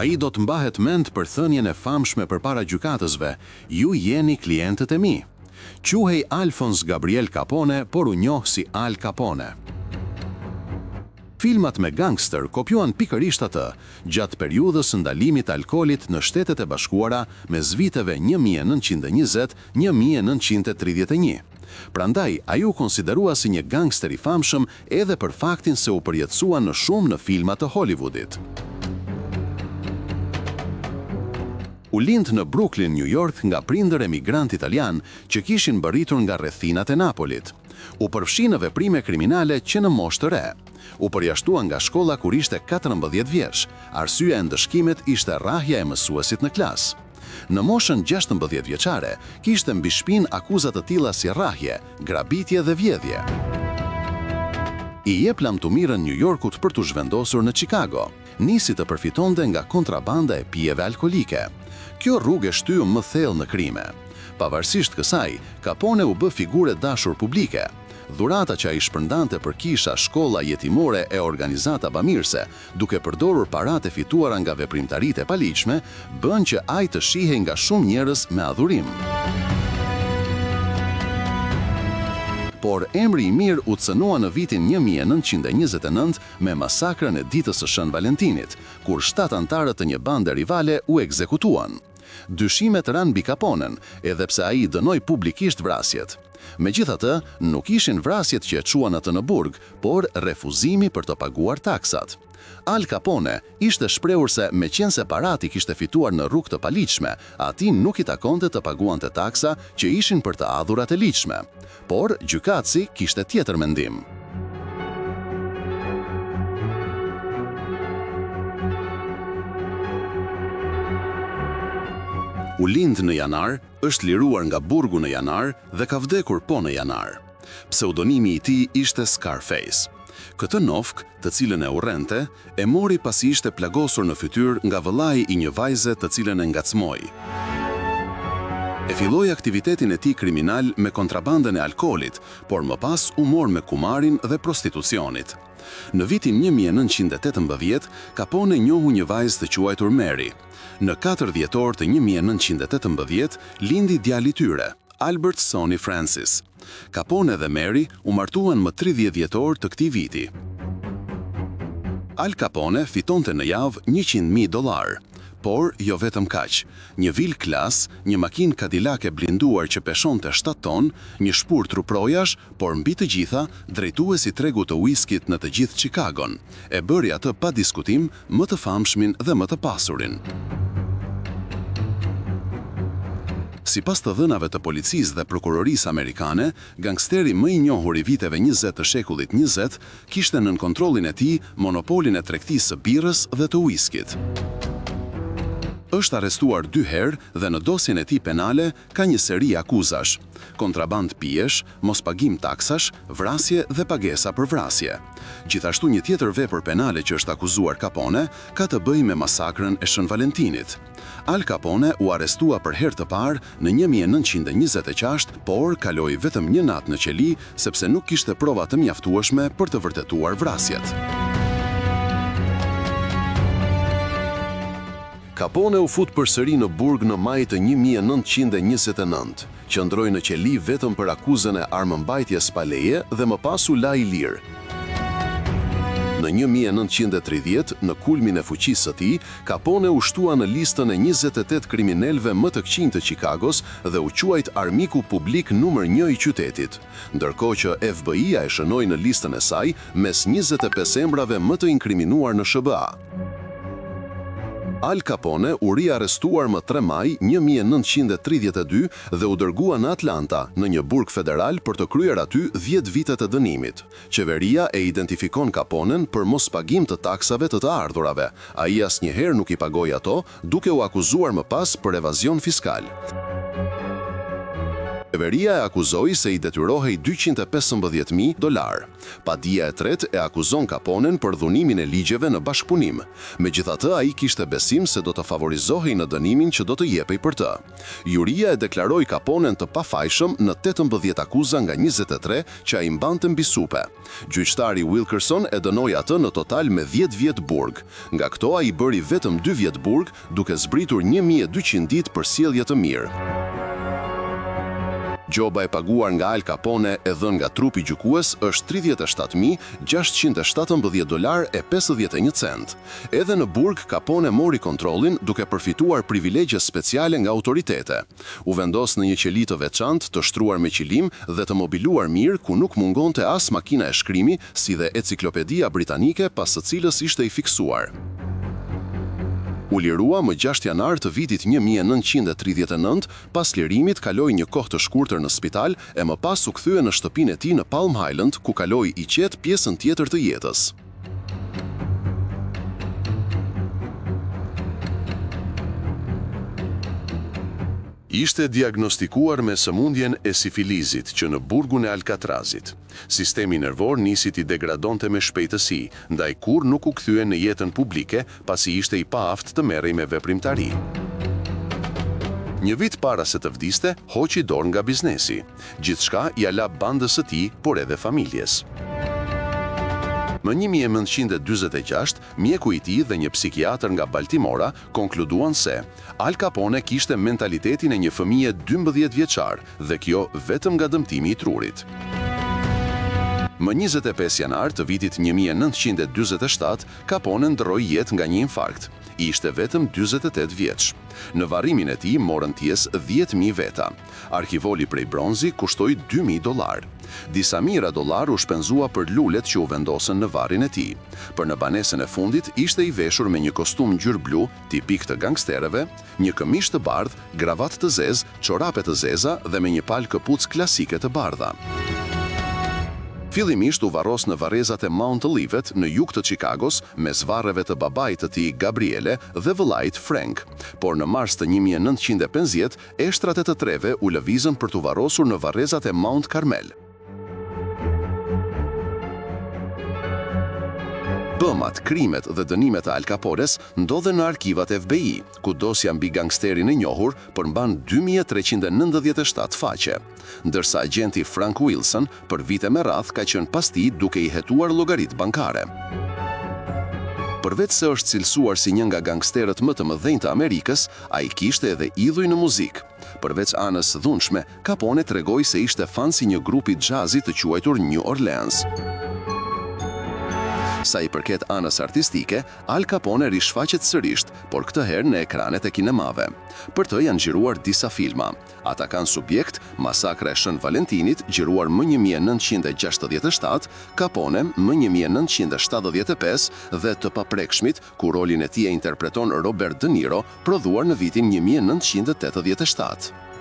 Ai do të mbahet mend për thënien e famshme përpara gjykatësve: "Ju jeni klientët e mi." Quhej Alphonse Gabriel Capone, por u njoh si Al Capone. Filmat me gangster kopjuan pikërisht atë, gjatë periudhës së ndalimit të alkoolit në Shtetet e Bashkuara mes viteve 1920-1931. Prandaj, ai u konsiderua si një gangster i famshëm edhe për faktin se u përjetësua në shumë në filma të Hollywoodit. U lind në Brooklyn, New York, nga prindër emigrant italian që kishin bërritur nga rrethinat e Napolit. U përfshi në veprime kriminale që në moshë të re. U përjashtua nga shkolla kur ishte 14 vjeç. Arsyeja e ndëshkimit ishte rrahja e mësuesit në klasë. Në moshën 16 vjeçare, kishte mbi shpinë akuzat të tilla si rrahje, grabitje dhe vjedhje. I jep lamtumirën New Yorkut për t'u zhvendosur në Chicago. Nisi të përfitonte nga kontrabanda e pijeve alkolike. Kjo rrugë e shtyu më thellë në krime. Pavarësisht kësaj, Capone u bë figurë dashur publike. Dhurata që ai shpërndante për kisha, shkolla jetimore e organizata bamirëse, duke përdorur paratë fituara nga veprimtaritë e paligjshme, bën që ai të shihej nga shumë njerëz me adhurim. Por emri i mirë u cënua në vitin 1929 me masakrën e ditës së Shën Valentinit, kur 7 antarët të një bande rivale u ekzekutuan. Dyshimet ranë mbi Caponen, edhe pse ai dënoi publikisht vrasjet. Megjithatë, nuk ishin vrasjet që e çuan atë në burg, por refuzimi për të paguar taksat. Al Capone ishte shprehur se meqense parati kishte fituar në rrugë të paligjshme, atij nuk i takonte të paguante taksa që ishin për të adhurat e ligjshme. Por gjykatësi kishte tjetër mendim. U lind në janar, është liruar nga burgu në janar dhe ka vdekur po në janar. Pseudonimi i tij ishte Scarface. Këtë nofk, të cilën e urrente, e mori pasi ishte plagosur në fytyrë nga vëllai i një vajze të cilën e ngacmoi. E filloi aktivitetin e tij kriminal me kontrabandën e alkoolit, por më pas u mor me kumarin dhe prostitucionit. Në vitin 1918, Capone njohu një vajzë të quajtur Mary. Në 4 dhjetor të 1918, lindi djali i tyre, Albert Sonny Francis. Capone dhe Mary u martuan më 30 dhjetor të këtij viti. Al Capone fitonte në javë $100.000. Por jo vetëm kaq. Një vil klas, një makinë Cadillac e blinduar që peshonte 7 ton, një shpur truprojash, por mbi të gjitha, drejtuesi tregu të whiskit në të gjithë Chicagon. E bëri atë pa diskutim më të famshmin dhe më të pasurin. Sipas të dhënave të policisë dhe prokurorisë amerikane, gangsteri më i njohur i viteve 20 të shekullit 20 kishte nën kontrollin e tij monopolin e tregtisë së birrës dhe të whiskit. Është arrestuar 2 herë dhe në dosjen e tij penale ka një seri akuzash: kontraband pijesh, mospagim taksash, vrasje dhe pagesa për vrasje. Gjithashtu një tjetër vepër penale që është akuzuar Capone ka të bëjë me masakrën e Shën Valentinit. Al Capone u arrestua për herë të parë në 1926, por kaloi vetëm një natë në qeli sepse nuk kishte prova të mjaftueshme për të vërtetuar vrasjet. Capone u fut përsëri në burg në maj të 1929, qëndroi në qeli vetëm për akuzën e armëmbajtjes pa leje dhe më pas u la i lirë. Në 1930, në kulmin e fuqisë së tij, Capone u shtua në listën e 28 kriminalëve më të këqij të Chicagos dhe u quajt armiku publik numër 1 i qytetit, ndërkohë që FBI-a e shënoi në listën e saj mes 25 emrave më të inkriminuar në SBA. Al Capone u riarrestuar më 3 maj 1932 dhe u dërgua në Atlanta, në një burg federal për të kryer aty 10 vite të dënimit. Qeveria e identifikon Caponen për mos pagim të taksave të ardhurave. Ai asnjëherë nuk i pagoi ato, duke u akuzuar më pas për evazion fiskal. Qeveria e akuzoi se i detyrohej $215.000. Padia e tretë e akuzon Caponen për dhunimin e ligjeve në bashkëpunim. Megjithatë, ai kishte besim se do të favorizohej në dënimin që do të jepej për të. Juria e deklaroi Caponen të pafajshëm në 18 akuza nga 23 që ai mbante mbi supe. Gjyqtari Wilkerson e dënoi atë në total me 10 vjet burg. Nga këto ai bëri vetëm 2 vjet burg, duke zbritur 1200 ditë për sjellje të mirë. Gjoba e paguar nga Al Capone e dhënë nga trupi gjykues është $37.617.51. Edhe në burg, Capone mori kontrollin duke përfituar privilegje speciale nga autoritete. U vendos në një qeli të veçantë, të shtruar me qilim dhe të mobiluar mirë, ku nuk mungonte as makina e shkrimi, si dhe enciklopedia britanike, pas së cilës ishte i fiksuar. U lirua më 6 janar të vitit 1939, pas lirimit kaloi një kohë të shkurtër në spital e më pas u kthye në shtëpinë e tij në Palm Island, ku kaloi i qetë pjesën tjetër të jetës. Ishte diagnostikuar me sëmundjen e sifilizit që në burgun e Alcatrazit. Sistemi nervor nisi t'i degradonte me shpejtësi, ndaj kur nuk u kthye në jetën publike pasi ishte i paaft të merrej me veprimtari. Një vit para se të vdiste, hoqi dorë nga biznesi. Gjithçka ja la bandës së tij, por edhe familjes. Më 1946, mjeku i tij dhe një psikiatër nga Baltimora konkluduan se Al Capone kishte mentalitetin e një fëmije 12 vjeçar dhe kjo vetëm nga dëmtimi i trurit. Më 25 janar të vitit 1947, Capone ndroi jetë nga një infarkt. Ishte vetëm 48 vjeç. Në varrimin e tij morën pjesë 10.000 veta. Arkivoli prej bronzi kushtoi $2.000. Disa mijëra dollar u shpenzua për lulet që u vendosën në varrin e tij. Për në banesën e fundit ishte i veshur me një kostum ngjyrë blu, tipik të gangsterëve, një këmishë të bardhë, gravatë të zezë, çorape të zeza dhe me një palë këpucë klasike të bardha. Fillimisht u varros në varrezat e Mount Olivet në jug të Chicagos mes varreve të babait të tij Gabriele dhe vëllait Frank, por në mars të 1950 eshtrat e të treve u lëvizën për t'u varrosur në varrezat e Mount Carmel. Bëmat, krimet dhe dënimet e Al Capones ndodhen në arkivat e FBI, ku dosja mbi gangsterin e njohur përmban 2397 faqe, ndërsa agenti Frank Wilson për vite me radh ka qenë pas tij duke i hetuar llogaritë bankare. Përveç se është cilësuar si një nga gangsterët më të mëdhenj të Amerikës, ai kishte edhe idhuj në muzikë. Përveç anës dhunshme, Capone tregoi se ishte fan si një grupi xhazi të quajtur New Orleans. Sa i përket anës artistike, Al Capone rishfaqet sërish, por këtë herë në ekranet e kinemave. Për të janë xhiruar disa filma. Ata kanë Subjekt, Masakra e Shën Valentinit, xhiruar më 1967, Capone më 1975 dhe Të Paprekshmit, ku rolin e tij e interpreton Robert De Niro, prodhuar në vitin 1987.